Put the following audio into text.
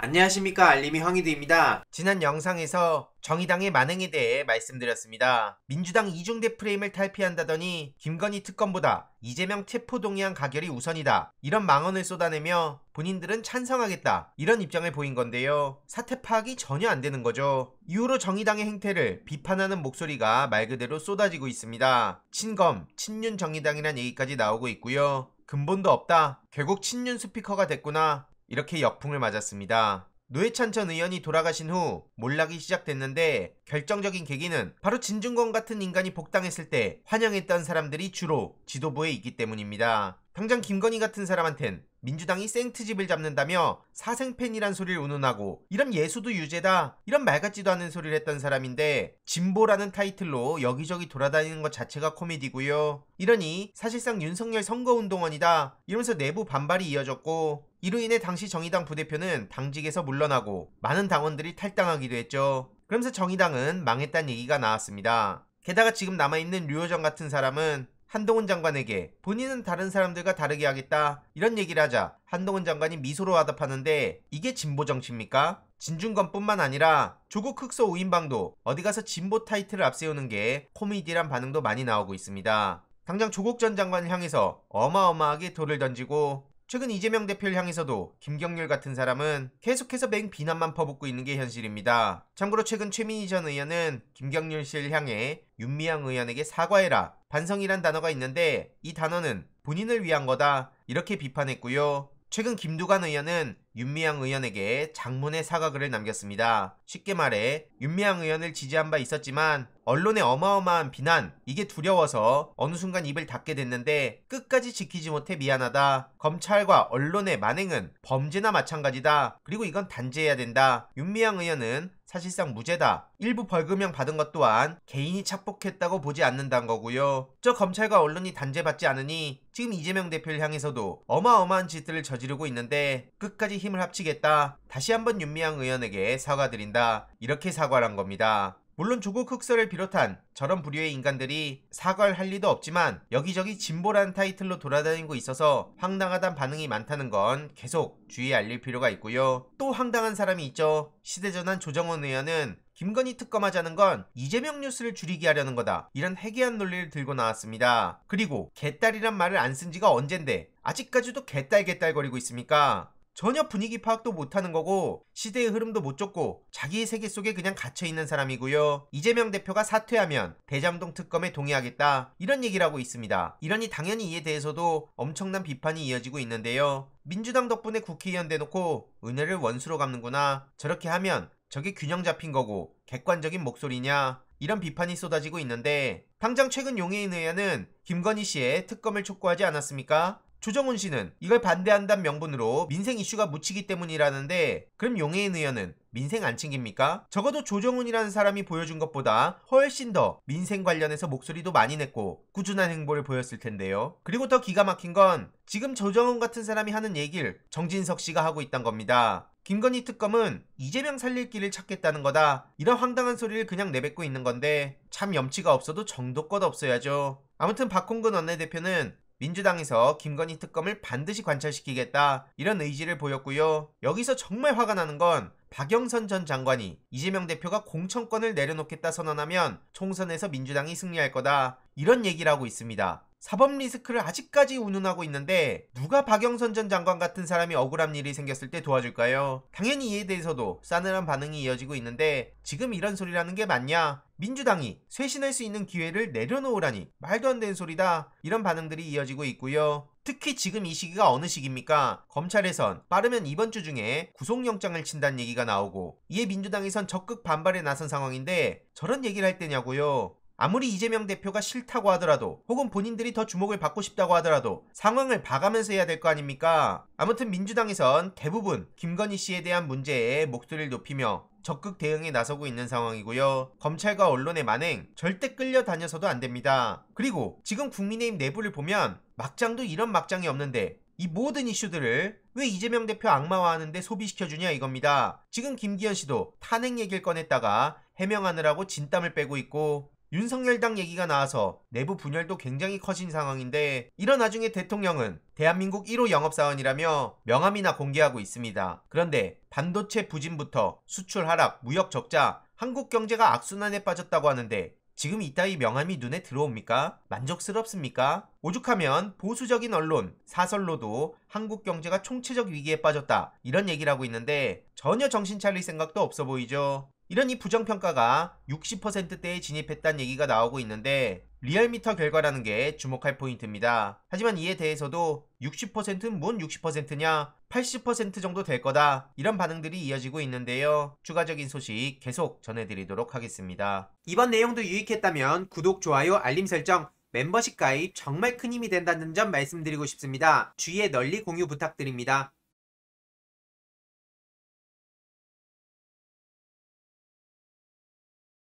안녕하십니까, 알림이 황희두입니다. 지난 영상에서 정의당의 만행에 대해 말씀드렸습니다. 민주당 이중대 프레임을 탈피한다더니 김건희 특검보다 이재명 체포동의안 가결이 우선이다, 이런 망언을 쏟아내며 본인들은 찬성하겠다, 이런 입장을 보인 건데요. 사태 파악이 전혀 안 되는 거죠. 이후로 정의당의 행태를 비판하는 목소리가 말 그대로 쏟아지고 있습니다. 친검, 친윤 정의당이란 얘기까지 나오고 있고요. 근본도 없다, 결국 친윤 스피커가 됐구나, 이렇게 역풍을 맞았습니다. 노회찬 전 의원이 돌아가신 후 몰락이 시작됐는데, 결정적인 계기는 바로 진중권 같은 인간이 복당했을 때 환영했던 사람들이 주로 지도부에 있기 때문입니다. 당장 김건희 같은 사람한텐 민주당이 생트집을 잡는다며 사생팬이란 소리를 운운하고, 이런 예수도 유죄다, 이런 말 같지도 않은 소리를 했던 사람인데 진보라는 타이틀로 여기저기 돌아다니는 것 자체가 코미디고요. 이러니 사실상 윤석열 선거운동원이다, 이러면서 내부 반발이 이어졌고, 이로 인해 당시 정의당 부대표는 당직에서 물러나고 많은 당원들이 탈당하기도 했죠. 그러면서 정의당은 망했다는 얘기가 나왔습니다. 게다가 지금 남아있는 류호정 같은 사람은 한동훈 장관에게 본인은 다른 사람들과 다르게 하겠다, 이런 얘기를 하자 한동훈 장관이 미소로 화답하는데, 이게 진보 정치입니까? 진중권뿐만 아니라 조국 흑서 우인방도 어디가서 진보 타이틀을 앞세우는 게 코미디란 반응도 많이 나오고 있습니다. 당장 조국 전 장관을 향해서 어마어마하게 돌을 던지고, 최근 이재명 대표를 향해서도 김경률 같은 사람은 계속해서 맹 비난만 퍼붓고 있는 게 현실입니다. 참고로 최근 최민희 전 의원은 김경률 씨를 향해 윤미향 의원에게 사과해라, 반성이란 단어가 있는데 이 단어는 본인을 위한 거다, 이렇게 비판했고요. 최근 김두관 의원은 윤미향 의원에게 장문의 사과글을 남겼습니다. 쉽게 말해 윤미향 의원을 지지한 바 있었지만 언론의 어마어마한 비난, 이게 두려워서 어느 순간 입을 닫게 됐는데 끝까지 지키지 못해 미안하다, 검찰과 언론의 만행은 범죄나 마찬가지다, 그리고 이건 단죄해야 된다, 윤미향 의원은 사실상 무죄다, 일부 벌금형 받은 것 또한 개인이 착복했다고 보지 않는다는 거고요. 저 검찰과 언론이 단죄받지 않으니 지금 이재명 대표를 향해서도 어마어마한 짓들을 저지르고 있는데 끝까지 힘을 합치겠다, 다시 한번 윤미향 의원에게 사과드린다, 이렇게 사과를 한 겁니다. 물론 조국 흑서를 비롯한 저런 부류의 인간들이 사과를 할 리도 없지만 여기저기 진보라는 타이틀로 돌아다니고 있어서 황당하단 반응이 많다는 건 계속 주의에 알릴 필요가 있고요. 또 황당한 사람이 있죠. 시대전환 조정원 의원은 김건희 특검하자는 건 이재명 뉴스를 줄이게 하려는 거다, 이런 해괴한 논리를 들고 나왔습니다. 그리고 개딸이란 말을 안 쓴 지가 언젠데 아직까지도 개딸거리고 있습니까? 전혀 분위기 파악도 못하는 거고 시대의 흐름도 못 쫓고 자기의 세계 속에 그냥 갇혀있는 사람이고요. 이재명 대표가 사퇴하면 대장동 특검에 동의하겠다, 이런 얘기를 하고 있습니다. 이러니 당연히 이에 대해서도 엄청난 비판이 이어지고 있는데요. 민주당 덕분에 국회의원 대놓고 은혜를 원수로 갚는구나, 저렇게 하면 저게 균형 잡힌 거고 객관적인 목소리냐, 이런 비판이 쏟아지고 있는데, 당장 최근 용해인 의원은 김건희 씨의 특검을 촉구하지 않았습니까? 조정훈 씨는 이걸 반대한다는 명분으로 민생 이슈가 묻히기 때문이라는데, 그럼 용해인 의원은 민생 안 챙깁니까? 적어도 조정훈이라는 사람이 보여준 것보다 훨씬 더 민생 관련해서 목소리도 많이 냈고 꾸준한 행보를 보였을 텐데요. 그리고 더 기가 막힌 건 지금 조정훈 같은 사람이 하는 얘기를 정진석 씨가 하고 있단 겁니다. 김건희 특검은 이재명 살릴 길을 찾겠다는 거다, 이런 황당한 소리를 그냥 내뱉고 있는 건데 참 염치가 없어도 정도껏 없어야죠. 아무튼 박홍근 원내대표는 민주당에서 김건희 특검을 반드시 관철시키겠다, 이런 의지를 보였고요. 여기서 정말 화가 나는 건 박영선 전 장관이 이재명 대표가 공천권을 내려놓겠다 선언하면 총선에서 민주당이 승리할 거다, 이런 얘기를 하고 있습니다. 사법 리스크를 아직까지 운운하고 있는데 누가 박영선 전 장관 같은 사람이 억울한 일이 생겼을 때 도와줄까요? 당연히 이에 대해서도 싸늘한 반응이 이어지고 있는데 지금 이런 소리라는 게 맞냐? 민주당이 쇄신할 수 있는 기회를 내려놓으라니 말도 안 되는 소리다, 이런 반응들이 이어지고 있고요. 특히 지금 이 시기가 어느 시기입니까? 검찰에선 빠르면 이번 주 중에 구속영장을 친다는 얘기가 나오고, 이에 민주당에선 적극 반발에 나선 상황인데 저런 얘기를 할 때냐고요. 아무리 이재명 대표가 싫다고 하더라도, 혹은 본인들이 더 주목을 받고 싶다고 하더라도 상황을 봐가면서 해야 될 거 아닙니까? 아무튼 민주당에선 대부분 김건희 씨에 대한 문제에 목소리를 높이며 적극 대응에 나서고 있는 상황이고요. 검찰과 언론의 만행 절대 끌려다녀서도 안 됩니다. 그리고 지금 국민의힘 내부를 보면 막장도 이런 막장이 없는데 이 모든 이슈들을 왜 이재명 대표 악마화하는데 소비시켜주냐, 이겁니다. 지금 김기현 씨도 탄핵 얘기를 꺼냈다가 해명하느라고 진땀을 빼고 있고, 윤석열당 얘기가 나와서 내부 분열도 굉장히 커진 상황인데 이런 와중에 대통령은 대한민국 1호 영업사원이라며 명함이나 공개하고 있습니다. 그런데 반도체 부진부터 수출 하락, 무역 적자, 한국 경제가 악순환에 빠졌다고 하는데 지금 이따위 명함이 눈에 들어옵니까? 만족스럽습니까? 오죽하면 보수적인 언론, 사설로도 한국 경제가 총체적 위기에 빠졌다 이런 얘기를 하고 있는데 전혀 정신 차릴 생각도 없어 보이죠. 이런 이 부정평가가 60%대에 진입했다는 얘기가 나오고 있는데 리얼미터 결과라는 게 주목할 포인트입니다. 하지만 이에 대해서도 60%는 뭔 60%냐? 80% 정도 될 거다. 이런 반응들이 이어지고 있는데요. 추가적인 소식 계속 전해드리도록 하겠습니다. 이번 내용도 유익했다면 구독, 좋아요, 알림 설정, 멤버십 가입 정말 큰 힘이 된다는 점 말씀드리고 싶습니다. 주위에 널리 공유 부탁드립니다.